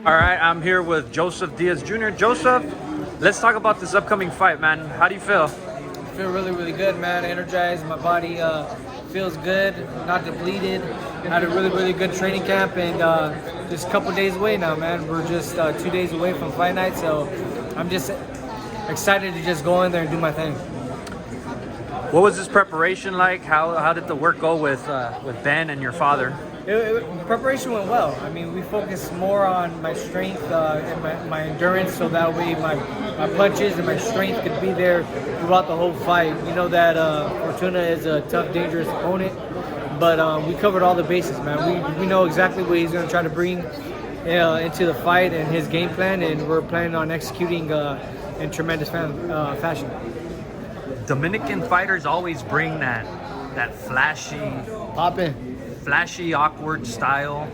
All right, I'm here with Joseph Diaz Jr. Joseph, let's talk about this upcoming fight, man. How do you feel? I feel really, really good, man. Energized. My body feels good, not depleted. Had a really, really good training camp, and just a couple days away now, man. We're just 2 days away from fight night, so I'm just excited to just go in there and do my thing. What was this preparation like? How did the work go with Ben and your father? Preparation went well. I mean, we focused more on my strength and my endurance, so that way my punches and my strength could be there throughout the whole fight. We know that Fortuna is a tough, dangerous opponent, but we covered all the bases, man. We know exactly what he's going to try to bring into the fight and his game plan, and we're planning on executing in tremendous fashion. Dominican fighters always bring that flashy, awkward style.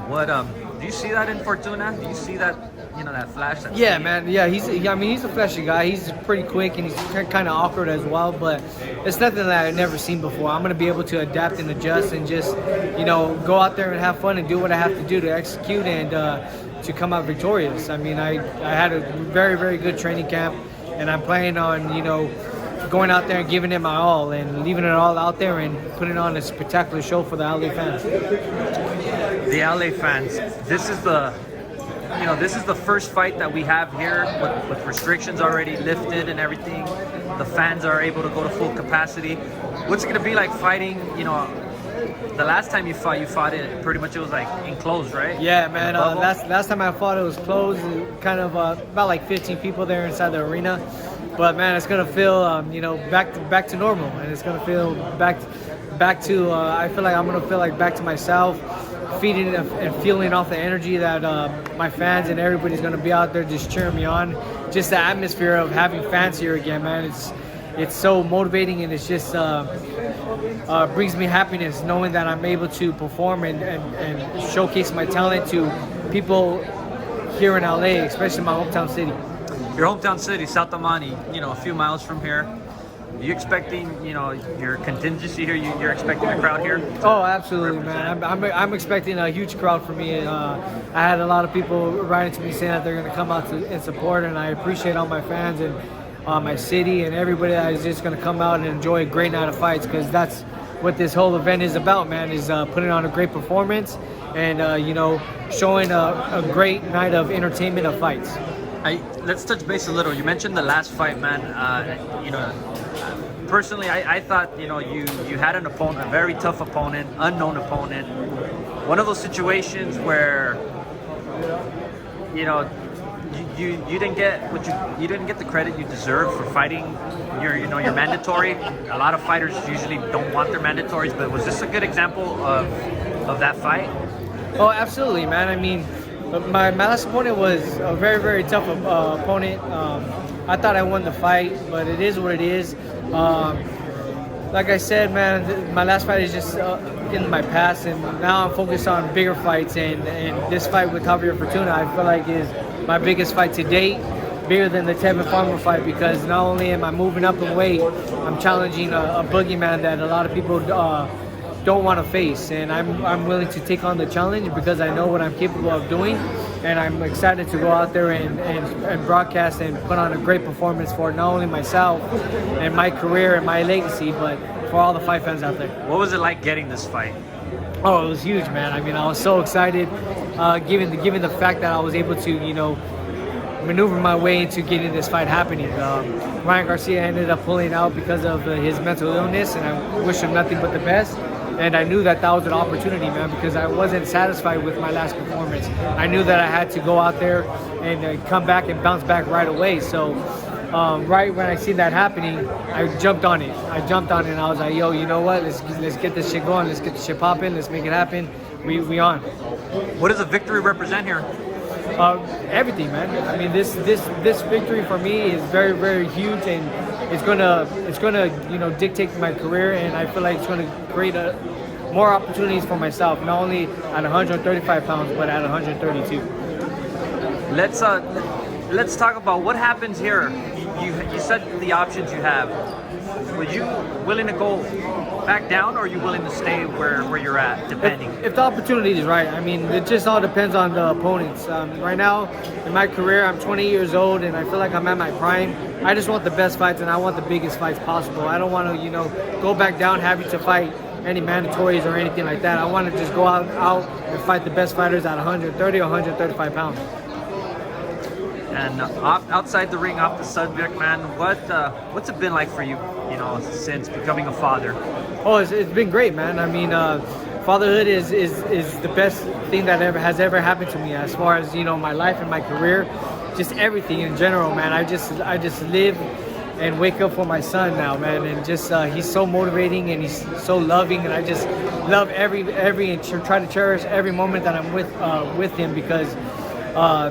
What do you see that in Fortuna? Do you see that, that flash? Yeah, man. Yeah, he's a flashy guy. He's pretty quick and he's kind of awkward as well. But it's nothing that I've never seen before. I'm gonna be able to adapt and adjust and just, go out there and have fun and do what I have to do to execute and to come out victorious. I mean, I had a very, very good training camp, and I'm planning on, going out there and giving it my all and leaving it all out there and putting on a spectacular show for the LA fans. The LA fans. This is the first fight that we have here with restrictions already lifted and everything. The fans are able to go to full capacity. What's it gonna be like fighting? The last time you fought it pretty much it was like enclosed, right? Yeah, man. Last time I fought it was closed. Kind of about like 15 people there inside the arena. But man, it's gonna feel back to normal, and it's gonna feel back to. I feel like I'm gonna feel like back to myself, feeding and feeling off the energy that my fans and everybody's gonna be out there just cheering me on. Just the atmosphere of having fans here again, man. It's so motivating, and it's just brings me happiness knowing that I'm able to perform and showcase my talent to people here in LA, especially my hometown city. Your hometown city, South Amani, a few miles from here. Are you expecting, your contingency here? You're expecting a crowd here? Oh, absolutely, man. I'm expecting a huge crowd for me. I had a lot of people writing to me saying that they're going to come out and support, and I appreciate all my fans and my city and everybody that is just going to come out and enjoy a great night of fights, because that's what this whole event is about, man, is putting on a great performance and, showing a great night of entertainment of fights. Let's touch base a little. You mentioned the last fight, man. Personally, I thought, you had an opponent, a very tough opponent, unknown opponent. One of those situations where, you didn't get you didn't get the credit you deserve for fighting your mandatory. A lot of fighters usually don't want their mandatories, but was this a good example of that fight? Oh, absolutely, man. I mean, my last opponent was a very, very tough opponent. I thought I won the fight, but it is what it is. Like I said, man, my last fight is just in my past, and now I'm focused on bigger fights. And this fight with Javier Fortuna, I feel like is my biggest fight to date, bigger than the Tevin Farmer fight, because not only am I moving up in weight, I'm challenging a boogeyman that a lot of people don't want to face, and I'm willing to take on the challenge because I know what I'm capable of doing, and I'm excited to go out there and broadcast and put on a great performance for not only myself and my career and my legacy, but for all the fight fans out there. What was it like getting this fight? Oh, it was huge, man. I mean, I was so excited, given the fact that I was able to, maneuver my way into getting this fight happening. Ryan Garcia ended up pulling out because of his mental illness, and I wish him nothing but the best. And I knew that was an opportunity, man, because I wasn't satisfied with my last performance. I knew that I had to go out there and come back and bounce back right away. So right when I seen that happening, I jumped on it. And I was like, yo, you know what? Let's get this shit going. Let's get this shit popping. Let's make it happen. We on. What does a victory represent here? Everything, man. I mean, this victory for me is very, very huge, and it's gonna dictate my career, and I feel like it's gonna create more opportunities for myself, not only at 135 pounds, but at 132. Let's talk about what happens here. You said the options you have. would you willing to go back down, or are you willing to stay where you're at, depending? If the opportunity is right. I mean, it just all depends on the opponents. Right now, in my career, I'm 20 years old, and I feel like I'm at my prime. I just want the best fights, and I want the biggest fights possible. I don't want to, go back down having to fight any mandatories or anything like that. I want to just go out and fight the best fighters at 130 or 135 pounds. And outside the ring, off the subject, man, what's it been like for you, since becoming a father? Oh, it's been great, man. I mean, fatherhood is the best thing that has ever happened to me as far as, my life and my career, just everything in general, man. I just live and wake up for my son now, man, and just he's so motivating and he's so loving, and I just love every and try to cherish every moment that I'm with him, because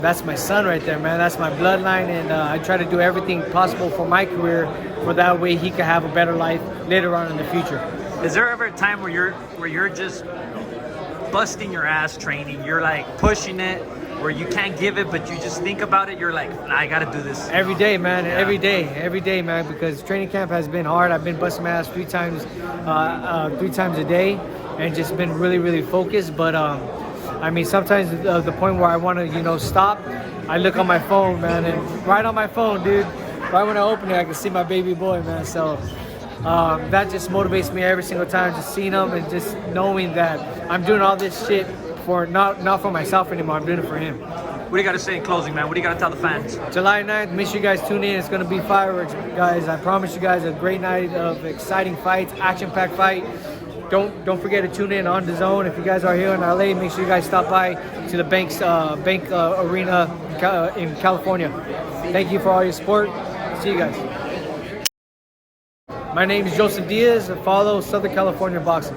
that's my son right there, man. That's my bloodline, and I try to do everything possible for my career, for that way he can have a better life later on in the future. Is there ever a time where you're just busting your ass training? You're like pushing it, where you can't give it, but you just think about it. You're like, nah, I gotta do this every day, man. Yeah. Every day, man. Because training camp has been hard. I've been busting my ass three times a day, and just been really, really focused. But I mean, sometimes the point where I want to, stop, I look on my phone, man, and right on my phone, dude, right when I open it, I can see my baby boy, man. So that just motivates me every single time, just seeing him and just knowing that I'm doing all this shit for not for myself anymore. I'm doing it for him. What do you got to say in closing, man? What do you got to tell the fans? July 9th, make sure you guys tune in. It's going to be fireworks, guys. I promise you guys a great night of exciting fights, action-packed fight. Don't forget to tune in on the Zone. If you guys are here in LA, make sure you guys stop by to the Bank Arena in California. Thank you for all your support. See you guys. My name is Joseph Diaz. Follow Southern California Boxing.